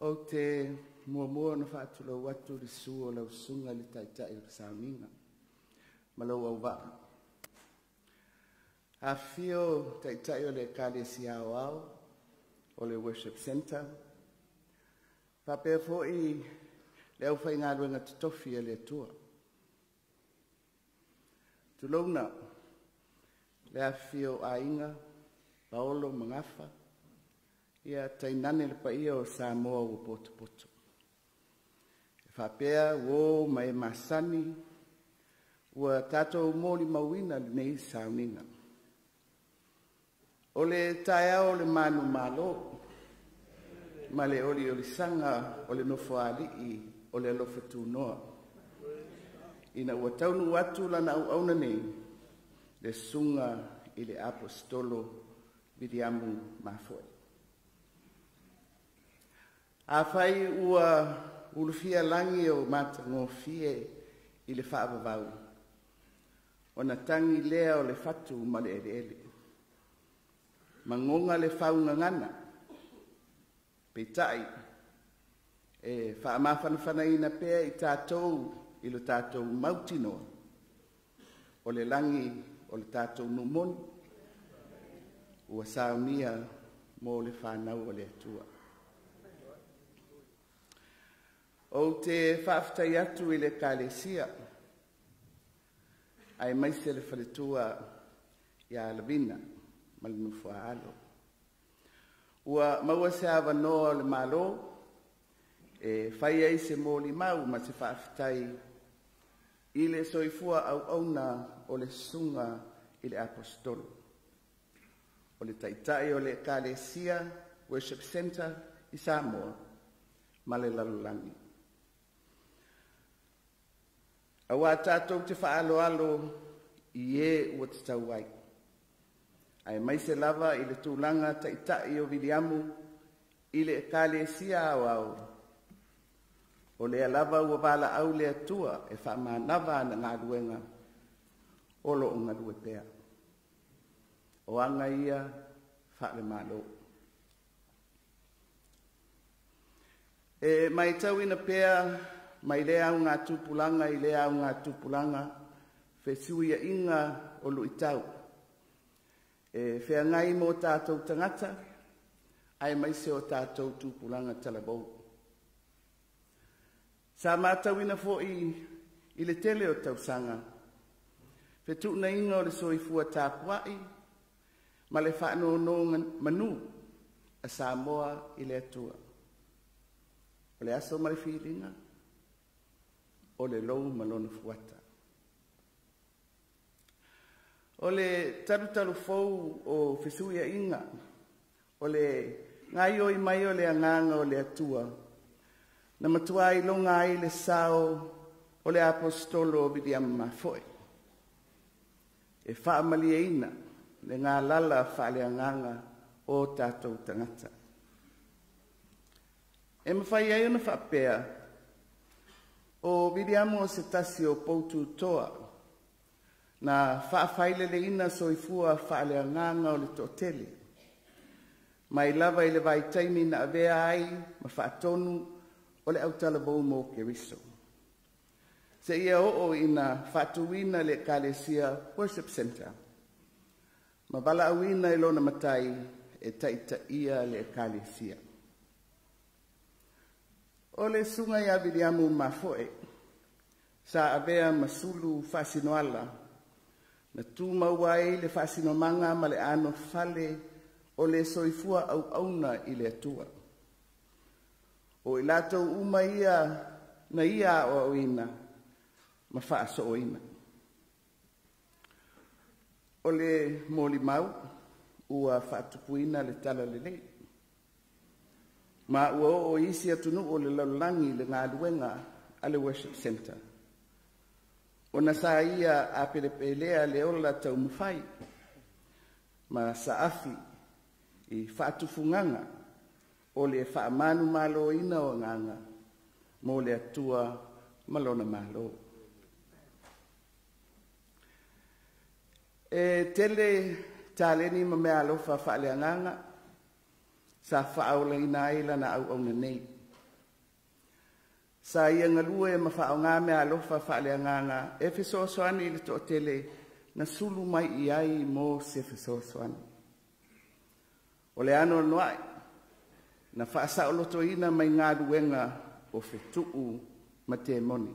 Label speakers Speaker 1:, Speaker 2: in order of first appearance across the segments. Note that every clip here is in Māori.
Speaker 1: O te mua na whaatula watu le sua lau sunga le taitai le sauniga. Malu aua'a. Afio taitai o le Ekalesia Aoao o le Worship Center. Papea fo'i le au whainga luenga tutofi le atua. Tulona le afio ainga, paolo mangafa, ia tainane le paia o Samoa o poto. Whapea wo mai masani, ua tātou Molimauina lenei sauniga. O le taea o le manu Mālō, ma le oli sanga o le nofo ali'i o le alofa tūnoa. Ina ua taunu atu lana auauna nei, le sunga i le Aposetolo Viliamu Mafo'e. A whai ua ulufia langi o matangofie i le whaavavau. O na tangi lea o le fatu ma le ele. Mangonga le whaunga ngana. Peitai. E whaamawhanawhana ina pea i tātou i le tātou mautinoa. O le langi o le tātou numoni. Ua saunia mo le whanau o le atua. O te whaafitai atu i le Ekalesia, ai maise le whaletua i Alavina, Malu Fa'auluuluga. Ua maua se awa noa le Malu, e whai ai se Molimau ma se whaafitai i le soifua auauna o le sunga i le Aposetolo. O le taitai o le Ekalesia Worship Center i Samoa, ma le lalolagi. Awa tātou te whaaloalo i e ua te tauai. Ai mai se lava i le tūlanga taitai o Viliamu i le Ekalesia Aoao. O le lava ua wala au le atua e whaamanawa na ngā ruenga o lo ngā rue pea. O anga ia whaale Mālō. E mai tauina pea mai lea au ngā tūpulanga i lea au ngā tūpulanga, whesuia inga o luitau. E feagai mo tātou tagata, ai maise o tātou tūpulanga talabou. Sa mātauina fo'i i le tele o tausanga, whetuna inga o le soifua tāpuai, ma le whaanono manu a Samoa i le atua. O le aso mai whilinga, o le lou malona fuata. O le tarutaru fou o whesuia inga, o le ngai oi mai o le anganga o le atua, na matuai longa ai le sao o le Aposetolo Viliamu Mafo'e. E whaamalieina le ngā lala whaale anganga o tātou tagata. E mawhai ai ona whapea, o Viliamu o se tasi o poutu toa, na whaafeile le ina soifua whaale anganga o le tōtele. Mai lava i le vai taimi na avea ai, ma whaatonu o le autalabou mo keriso. Se ia o ina whaatuina le Ekalesia Worship Center. Ma bala awina i lona matai e taita ia le Ekalesia. O le sunga ia Viliamu Mafo'e, sa avea masulu whasinoala, na tūmauai le whasinomanga ma le ano fale o le soifua auauna i le atua. O i lātou uma ia na ia o auina, ma whaaso oina. O le Molimau, ua whaatupuina le tala lenei. Ma ua o isi atunu o le lalolagi le ngā luenga a le Worship Center. O na sa ia a pelepelea le ola tau mawhai, ma sa afi i whaatufunganga o le whaamanu Mālō ina o nganga, mo le atua malona Mālō. E tele tāleni ma mea alofa whaaleanganga, sa whaaulaina ai lana auauna nei. Sa ia ngalue ma whaonga mea alofa whaaleanganga e fesoasoani le to'atele na sulu mai i ai mo se fesoasoani. O le ano anuai, na whaasa'olotoina mai ngā ruenga o fetu'u ma te moni.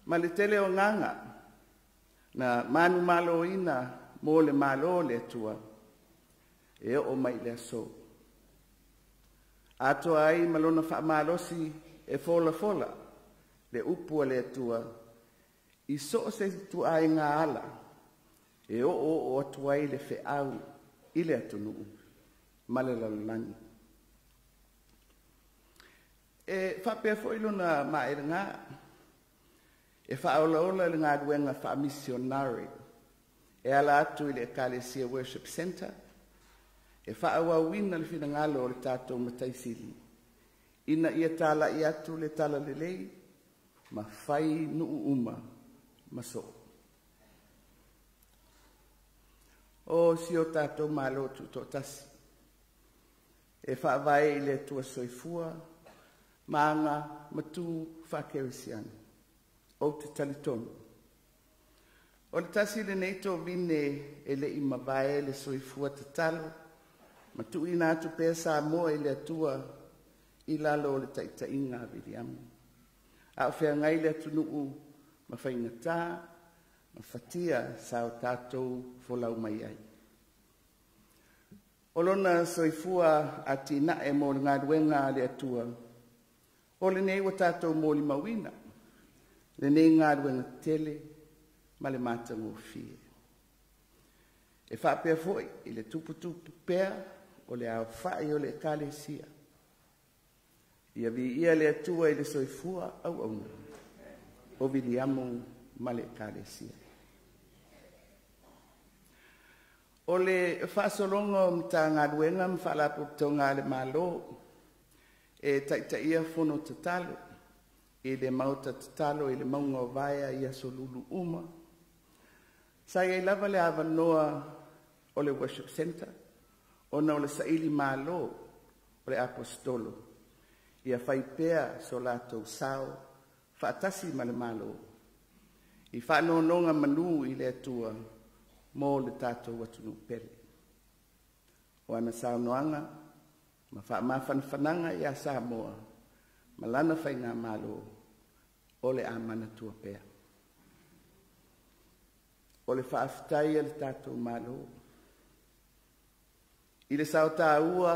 Speaker 1: Ma le tele o nganga, na manu malo ina mo le malo le atua, e o mai le aso. Atoa ai malona whaamalosi e fola le upua le atua, i so se tu ai ngā ala, e o atua ai le fe'au i le atunu, ma le lalolagi. E whapea fo'ilona maerenga, e whaaolaola le ngā ruenga whaamisionari, e ala atu i le Ekalesia Worship Center, e whaawawina le whingalo o le tātou mataisili, ina ia tala i atu le tala lelei, ma whai nuu uma maso. O si o tātou Mālō Tuto'atasi, e whaavai le tua soifua, maanga matu whakerisiana, o te talitonu. O le tasi le neito vine e le imavae le soifua te talo, matu ina atu pēr Samoa i le atua i lalo o le taitainga Viliamu. A o feagai le atu nuu ma whaingatā, ma whatia sa o tātou folau mai ai. O lona soifua a tina e mo ngā ruenga le atua, o lenei wa tātou Molimauina, lenei ngā ruenga tele, ma le mātango fie. E whapea foi i le tuputupu pēr, o le au whae o le Ekalesia. Ia vi ia le atua i le soifua auauna, o Viliamu ma le Ekalesia. O le whaasolonga o mta ngā ruenga mwhalaputonga le Malu, e taitaia fono tatalo, i le mauta tatalo i le maunga o vaia i asolulu uma. Sa ia lava le avanoa o le Worship Center, ona o le saili Mālō o le Aposetolo, ia whaipea so lātou sao, whaatasi ma le Malu, i whanononga Malu i le atua, mō le tātou atunu pere. O ana saunoanga, ma whaamawhanwhananga i a Samoa, ma Lana whainga Malu, o le amana tua pea. O le whaaftai le tātou Malu, i le sautaua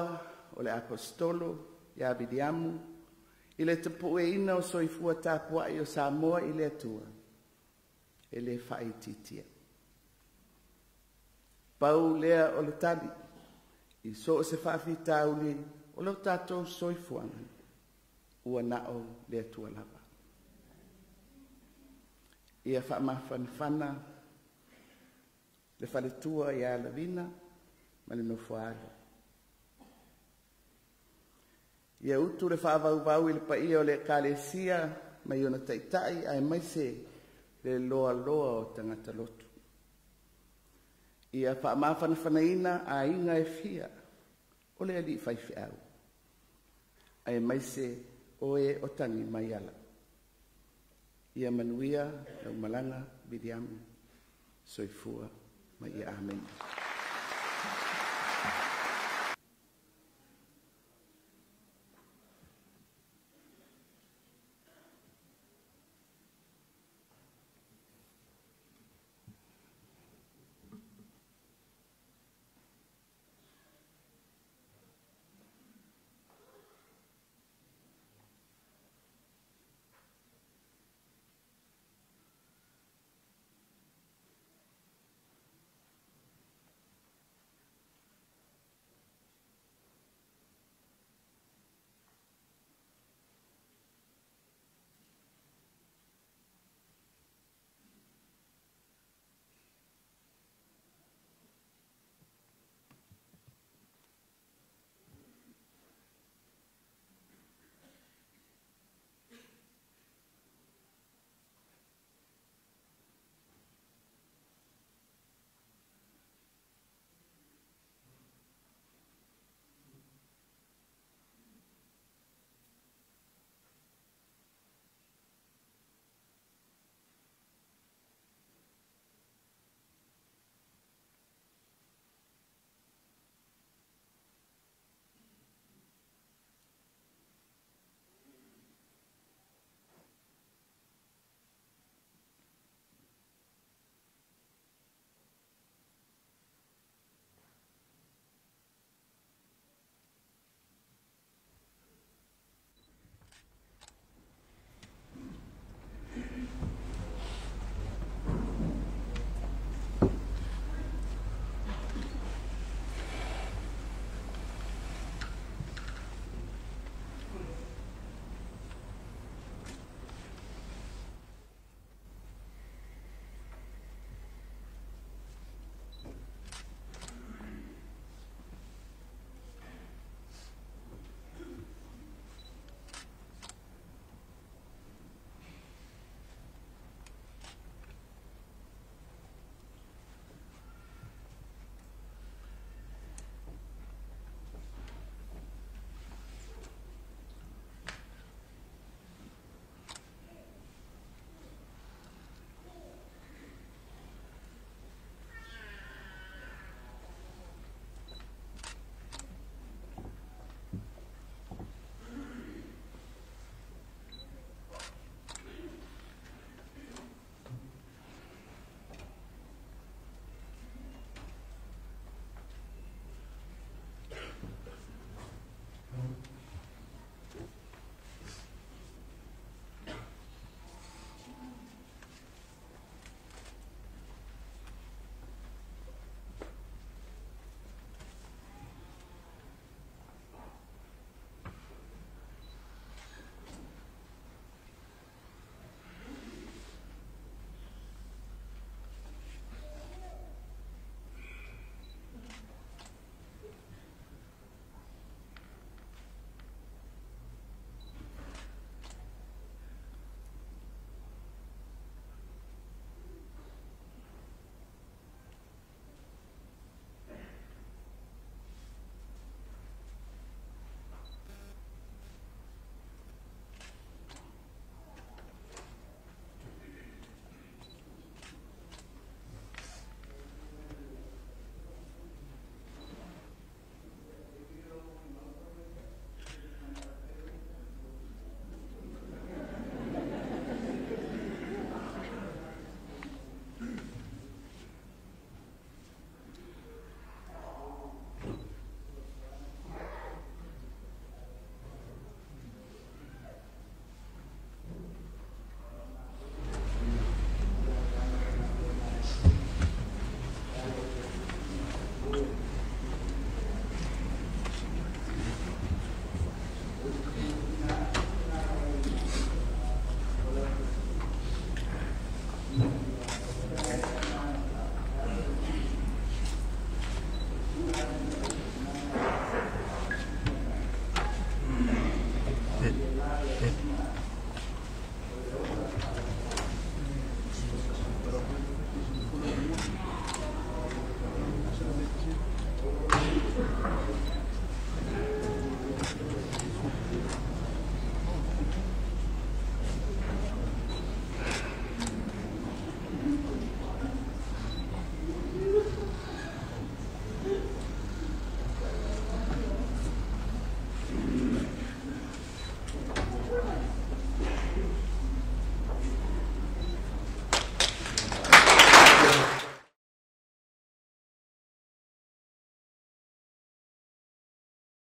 Speaker 1: o le Aposetolo ia Viliamu, i le tapueina o soifua tapuai o Samoa i le atua, e le whaititia. Pau lea o le tali, i so se whaafitau le o lau tātou soifuanga, ua nao le atua lava. Ia whaamawhanwhana, le whaletua i alavina, ma le nofualo. Ia utu le whaavau i le paia o le Ekalesia, ma i ona taitai ai maise le loa o tagata lotu. Ia whaamawhanawhanaina a inga e fia, o le ali whaiwhiau. Ai maise o e o tangi mai ala. Ia manuia, lau malanga, Viliamu, soifua, ma ia amen.